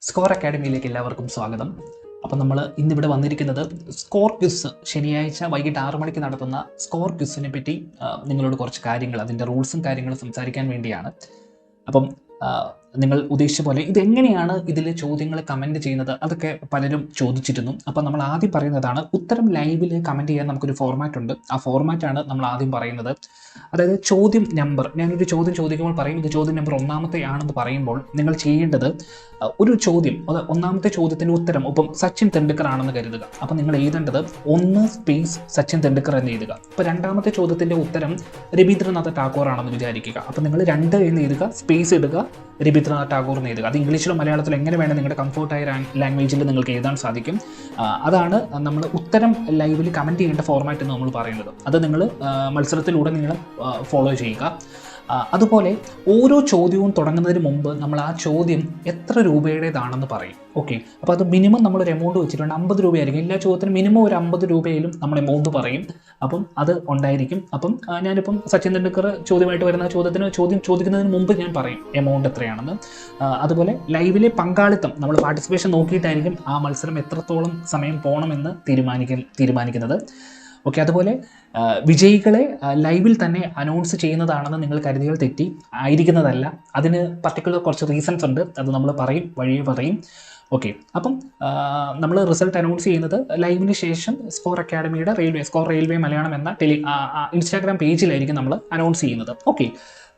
Score അക്കാഡമിയിലേക്ക് എല്ലാവർക്കും സ്വാഗതം. അപ്പോൾ നമ്മൾ ഇന്നിവിടെ വന്നിരിക്കുന്നത് സ്കോർ ക്വിസ്, ശനിയാഴ്ച വൈകിട്ട് 6 മണിക്ക് നടത്തുന്ന സ്കോർ ക്വിസിനെ പറ്റി നിങ്ങളോട് കുറച്ച് കാര്യങ്ങൾ, അതിൻ്റെ റൂൾസും കാര്യങ്ങളും സംസാരിക്കാൻ വേണ്ടിയാണ്. അപ്പം നിങ്ങൾ ഉദ്ദേശിച്ച പോലെ ഇതെങ്ങനെയാണ് ഇതിൽ ചോദ്യങ്ങൾ കമൻറ്റ് ചെയ്യുന്നത്, അതൊക്കെ പലരും ചോദിച്ചിരുന്നു. അപ്പോൾ നമ്മൾ ആദ്യം പറയുന്നതാണ്, ഉത്തരം ലൈവിൽ കമൻറ്റ് ചെയ്യാൻ നമുക്കൊരു ഫോർമാറ്റ് ഉണ്ട്. ആ ഫോർമാറ്റാണ് നമ്മൾ ആദ്യം പറയുന്നത്. അതായത് ചോദ്യം നമ്പർ, ഞാനൊരു ചോദ്യം ചോദിക്കുമ്പോൾ പറയും ഇത് ചോദ്യം നമ്പർ 1-ാമത്തെ ആണെന്ന് പറയുമ്പോൾ നിങ്ങൾ ചെയ്യേണ്ടത് ഒരു ചോദ്യം, അത് 1-ാമത്തെ ചോദ്യത്തിൻ്റെ ഉത്തരം ഇപ്പം സച്ചിൻ തെണ്ടുൽക്കർ ആണെന്ന് കരുതുക. അപ്പോൾ നിങ്ങൾ എഴുതേണ്ടത് 1 സ്പേസ് സച്ചിൻ തെണ്ടുൽക്കർ എന്ന് എഴുതുക. ഇപ്പോൾ 2-ാമത്തെ ചോദ്യത്തിൻ്റെ ഉത്തരം രവീന്ദ്രനാഥ ടാഗോർ ആണെന്ന് വിചാരിക്കുക. അപ്പോൾ നിങ്ങൾ 2 എന്ന് എഴുതുക, സ്പേസ് ഇടുക, രവീന്ദ്രനാഥ ടാഗോർ എന്ന് എഴുതുക. അത് ഇംഗ്ലീഷിലോ മലയാളത്തിലോ എങ്ങനെ വേണം നിങ്ങളുടെ കംഫോർട്ടായ ലാംഗ്വേജിൽ നിങ്ങൾക്ക് എഴുതാൻ സാധിക്കും. അതാണ് നമ്മൾ ഉത്തരം ലൈവിൽ കമൻറ്റ് ചെയ്യേണ്ട ഫോർമാറ്റ് എന്ന് നമ്മൾ പറയുന്നത്. അത് നിങ്ങൾ മത്സരത്തിലൂടെ നിങ്ങൾ ഫോളോ ചെയ്യുക. അതുപോലെ ഓരോ ചോദ്യവും തുടങ്ങുന്നതിന് മുമ്പ് നമ്മൾ ആ ചോദ്യം എത്ര രൂപയുടേതാണെന്ന് പറയും. ഓക്കെ, അപ്പോൾ അത് മിനിമം നമ്മളൊരു എമൗണ്ട് വെച്ചിട്ടുണ്ട്, 50 രൂപയായിരിക്കും. എല്ലാ ചോദ്യത്തിനും മിനിമം ഒരു 50 രൂപയിലും നമ്മൾ എമൗണ്ട് പറയും. അപ്പം അത് ഉണ്ടായിരിക്കും. അപ്പം ഞാനിപ്പം സച്ചിൻ തെണ്ടുൽക്കർ ചോദ്യമായിട്ട് വരുന്ന ചോദ്യം ചോദിക്കുന്നതിന് മുമ്പ് ഞാൻ പറയും എമൗണ്ട് എത്രയാണെന്ന്. അതുപോലെ ലൈവിലെ പങ്കാളിത്തം, നമ്മൾ പാർട്ടിസിപ്പേഷൻ നോക്കിയിട്ടായിരിക്കും ആ മത്സരം എത്രത്തോളം സമയം പോകണമെന്ന് തീരുമാനിക്കുന്നത്. ഓക്കെ, അതുപോലെ വിജയികളെ ലൈവിൽ തന്നെ അനൗൺസ് ചെയ്യുന്നതാണെന്ന് നിങ്ങൾ കരുതിയാൽ തെറ്റി, ആയിരിക്കുന്നതല്ല. അതിന് പർട്ടിക്കുലർ കുറച്ച് റീസൺസ് ഉണ്ട്, അത് നമ്മൾ വഴിയെ പറയും. ഓക്കെ, അപ്പം നമ്മൾ റിസൾട്ട് അനൗൺസ് ചെയ്യുന്നത് ലൈവിന് ശേഷം സ്കോർ അക്കാഡമിയുടെ സ്കോർ റെയിൽവേ മലയാളം എന്ന ഇൻസ്റ്റാഗ്രാം പേജിലായിരിക്കും നമ്മൾ അനൗൺസ് ചെയ്യുന്നത്. ഓക്കെ,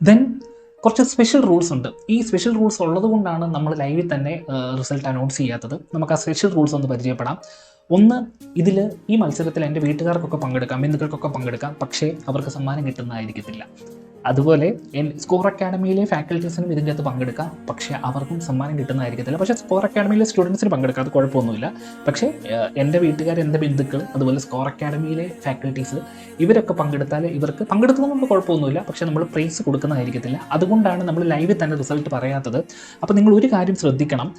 ദെൻ കുറച്ച് സ്പെഷ്യൽ റൂൾസ് ഉണ്ട്. ഈ സ്പെഷ്യൽ റൂൾസ് ഉള്ളത് കൊണ്ടാണ് നമ്മൾ ലൈവിൽ തന്നെ റിസൾട്ട് അനൗൺസ് ചെയ്യാത്തത്. നമുക്ക് ആ സ്പെഷ്യൽ റൂൾസ് ഒന്ന് പരിചയപ്പെടാം. ഒന്ന്, ഈ മത്സരത്തിൽ എൻ്റെ വീട്ടുകാർക്കൊക്കെ പങ്കെടുക്കാം, ബന്ധുക്കൾക്കൊക്കെ പങ്കെടുക്കാം, പക്ഷേ അവർക്ക് സമ്മാനം കിട്ടുന്നതായിരിക്കത്തില്ല. അതുപോലെ സ്കോർ അക്കാഡമിയിലെ ഫാക്കൽറ്റീസിനും ഇതിൻ്റെ അകത്ത് പങ്കെടുക്കാം, പക്ഷേ അവർക്കും സമ്മാനം കിട്ടുന്നതായിരിക്കത്തില്ല. പക്ഷേ സ്കോർ അക്കാഡമിയിലെ സ്റ്റുഡൻസിന് പങ്കെടുക്കാം, അത് കുഴപ്പമൊന്നുമില്ല. പക്ഷേ എൻ്റെ വീട്ടുകാർ, എൻ്റെ ബന്ധുക്കൾ, അതുപോലെ സ്കോർ അക്കാഡമിയിലെ ഫാക്കൽറ്റീസ്, ഇവരൊക്കെ പങ്കെടുത്താൽ ഇവർക്ക് പങ്കെടുക്കുന്നതുകൊണ്ട് കുഴപ്പമൊന്നുമില്ല, പക്ഷേ നമ്മൾ പ്രൈസ് കൊടുക്കുന്നതായിരിക്കത്തില്ല. അതുകൊണ്ടാണ് നമ്മൾ ലൈവിൽ തന്നെ റിസൾട്ട് പറയാത്തത്. അപ്പോൾ നിങ്ങൾ ഒരു കാര്യം ശ്രദ്ധിക്കണം,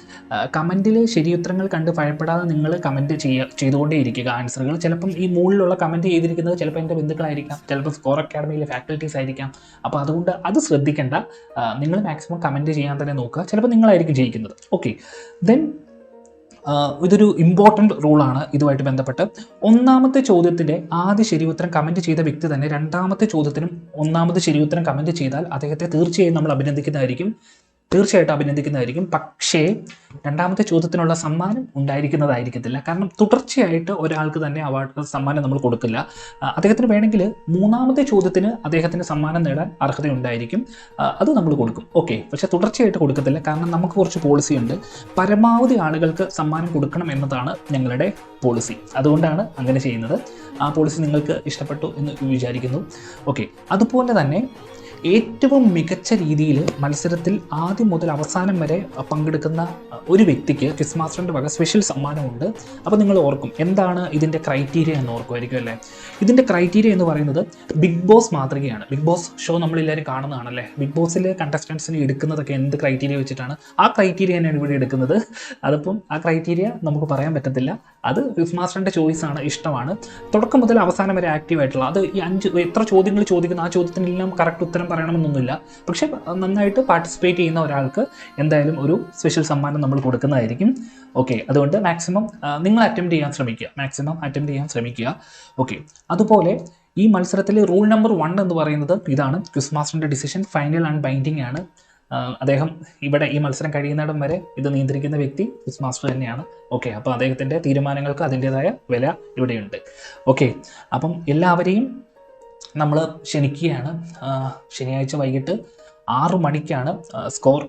കമൻറ്റിൽ ശരിയുത്തരങ്ങൾ കണ്ട് ഭയപ്പെടാതെ നിങ്ങൾ കമൻറ്റ് ചെയ്തുകൊണ്ടേ ഇരിക്കുക ആൻസറുകൾ. ചിലപ്പം ഈ മുകളിലുള്ള കമൻറ്റ് ചെയ്തിരിക്കുന്നത് ചിലപ്പോൾ എൻ്റെ ബന്ധുക്കളായിരിക്കാം, ചിലപ്പോൾ സ്കോർ അക്കാഡമിയിലെ ഫാക്കൽറ്റീസ് ആയിരിക്കാം. അപ്പോൾ അതുകൊണ്ട് അത് ശ്രദ്ധിക്കേണ്ട, നിങ്ങൾ മാക്സിമം കമൻറ്റ് ചെയ്യാൻ തന്നെ നോക്കുക, ചിലപ്പോൾ നിങ്ങളായിരിക്കും ജയിക്കുന്നത്. ഓക്കെ, ദെൻ ഇതൊരു ഇമ്പോർട്ടൻറ്റ് റൂളാണ് ഇതുമായിട്ട് ബന്ധപ്പെട്ട്. 1-ാമത്തെ ചോദ്യത്തിൻ്റെ ആദ്യ ശരിയുത്തരം കമൻറ്റ് ചെയ്ത വ്യക്തി തന്നെ 2-ാമത്തെ ചോദ്യത്തിനും 1-ാമത് ശരിയുത്തരം കമൻറ്റ് ചെയ്താൽ അദ്ദേഹത്തെ തീർച്ചയായും നമ്മൾ അഭിനന്ദിക്കുന്നതായിരിക്കും. പക്ഷേ 2-ാമത്തെ ചോദ്യത്തിനുള്ള സമ്മാനം ഉണ്ടായിരിക്കുന്നതായിരിക്കത്തില്ല. കാരണം തുടർച്ചയായിട്ട് ഒരാൾക്ക് തന്നെ സമ്മാനം നമ്മൾ കൊടുക്കില്ല. അദ്ദേഹത്തിന് വേണമെങ്കിൽ 3-ാമത്തെ ചോദ്യത്തിന് അദ്ദേഹത്തിന് സമ്മാനം നേടാൻ അർഹതയുണ്ടായിരിക്കും, അത് നമ്മൾ കൊടുക്കും. ഓക്കെ, പക്ഷേ തുടർച്ചയായിട്ട് കൊടുക്കത്തില്ല. കാരണം നമുക്ക് കുറച്ച് പോളിസി ഉണ്ട്, പരമാവധി ആളുകൾക്ക് സമ്മാനം കൊടുക്കണം എന്നതാണ് ഞങ്ങളുടെ പോളിസി. അതുകൊണ്ടാണ് അങ്ങനെ ചെയ്യുന്നത്. ആ പോളിസി നിങ്ങൾക്ക് ഇഷ്ടപ്പെട്ടു എന്ന് വിചാരിക്കുന്നു. ഓക്കെ, അതുപോലെ തന്നെ ഏറ്റവും മികച്ച രീതിയിൽ മത്സരത്തിൽ ആദ്യം മുതൽ അവസാനം വരെ പങ്കെടുക്കുന്ന ഒരു വ്യക്തിക്ക് ക്വിസ് മാസ്റ്ററിൻ്റെ വക സ്പെഷ്യൽ സമ്മാനമുണ്ട്. അപ്പോൾ നിങ്ങൾ ഓർക്കും എന്താണ് ഇതിൻ്റെ ക്രൈറ്റീരിയ എന്ന് ഓർക്കുമായിരിക്കും അല്ലേ. ഇതിൻ്റെ ക്രൈറ്റീരിയ എന്ന് പറയുന്നത് ബിഗ് ബോസ് മാതൃകയാണ്. ബിഗ് ബോസ് ഷോ നമ്മളെല്ലാവരും കാണുന്നതാണല്ലേ. ബിഗ് ബോസിൽ കണ്ടസ്റ്റൻസിന് എടുക്കുന്നതൊക്കെ എന്ത് ക്രൈറ്റീരിയ വെച്ചിട്ടാണ്? ആ ക്രൈറ്റീരിയ തന്നെയാണ് ഇവിടെ എടുക്കുന്നത്. അതിപ്പം ആ ക്രൈറ്റീരിയ നമുക്ക് പറയാൻ പറ്റത്തില്ല, അത് ക്വിസ് മാസ്റ്ററിൻ്റെ ചോയ്സാണ്, ഇഷ്ടമാണ്. തുടക്കം മുതൽ അവസാനം വരെ ആക്റ്റീവായിട്ടുള്ള, അത് ഈ 5 എത്ര ചോദ്യങ്ങൾ ചോദിക്കുന്ന ആ ചോദ്യത്തിനെല്ലാം കറക്റ്റ് ഉത്തരം പറയണമെന്നൊന്നുമില്ല. പക്ഷേ നന്നായിട്ട് പാർട്ടിസിപ്പേറ്റ് ചെയ്യുന്ന ഒരാൾക്ക് എന്തായാലും ഒരു സ്പെഷ്യൽ സമ്മാനം നമ്മൾ കൊടുക്കുന്നതായിരിക്കും. ഓക്കെ, അതുകൊണ്ട് മാക്സിമം നിങ്ങൾ അറ്റംപ്റ്റ് ചെയ്യാൻ ശ്രമിക്കുക. ഓക്കെ, അതുപോലെ ഈ മത്സരത്തിൽ റൂൾ നമ്പർ 1 എന്ന് പറയുന്നത് ഇതാണ്, ക്വിസ് മാസ്റ്ററിൻ്റെ ഡിസിഷൻ ഫൈനൽ ആൻഡ് ബൈൻഡിങ് ആണ്. അദ്ദേഹം ഇവിടെ ഈ മത്സരം കഴിയുന്നിടം വരെ ഇത് നിയന്ത്രിക്കുന്ന വ്യക്തി ക്വിസ് മാസ്റ്റർ തന്നെയാണ്. ഓക്കെ, അപ്പോൾ അദ്ദേഹത്തിൻ്റെ തീരുമാനങ്ങൾക്ക് അതിൻ്റേതായ വില ഇവിടെയുണ്ട്. ഓക്കെ, അപ്പം എല്ലാവരെയും നമ്മൾ ക്ഷണിക്കുകയാണ്. ശനിയാഴ്ച വൈകിട്ട് 6 മണിക്കാണ് സ്കോർ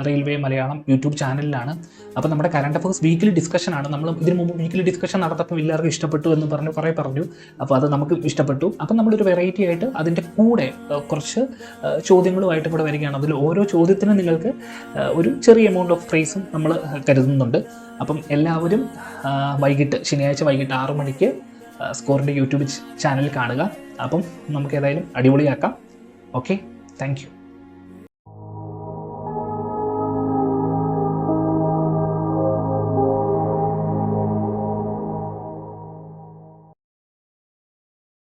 റെയിൽവേ മലയാളം യൂട്യൂബ് ചാനലിലാണ്. അപ്പോൾ നമ്മുടെ കറണ്ട് അഫയേഴ്സ് വീക്കിലി ഡിസ്കഷനാണ്. നമ്മൾ ഇതിനു മുമ്പ് വീക്കിലി ഡിസ്കഷൻ നടത്തപ്പോൾ എല്ലാവർക്കും ഇഷ്ടപ്പെട്ടു എന്ന് പറഞ്ഞു. അപ്പോൾ അത് നമുക്ക് ഇഷ്ടപ്പെട്ടു. അപ്പം നമ്മളൊരു വെറൈറ്റി ആയിട്ട് അതിൻ്റെ കൂടെ കുറച്ച് ചോദ്യങ്ങളുമായിട്ട് ഇവിടെ വരികയാണ്. അതിൽ ഓരോ ചോദ്യത്തിനും നിങ്ങൾക്ക് ഒരു ചെറിയ എമൗണ്ട് ഓഫ് പ്രൈസും നമ്മൾ കരുതുന്നുണ്ട്. അപ്പം എല്ലാവരും ശനിയാഴ്ച വൈകിട്ട് 6 മണിക്ക് സ്കോറിൻ്റെ യൂട്യൂബ് ചാനൽ കാണുക. അപ്പം നമുക്ക് ഏതായാലും അടിപൊളിയാക്കാം. Okay, thank you.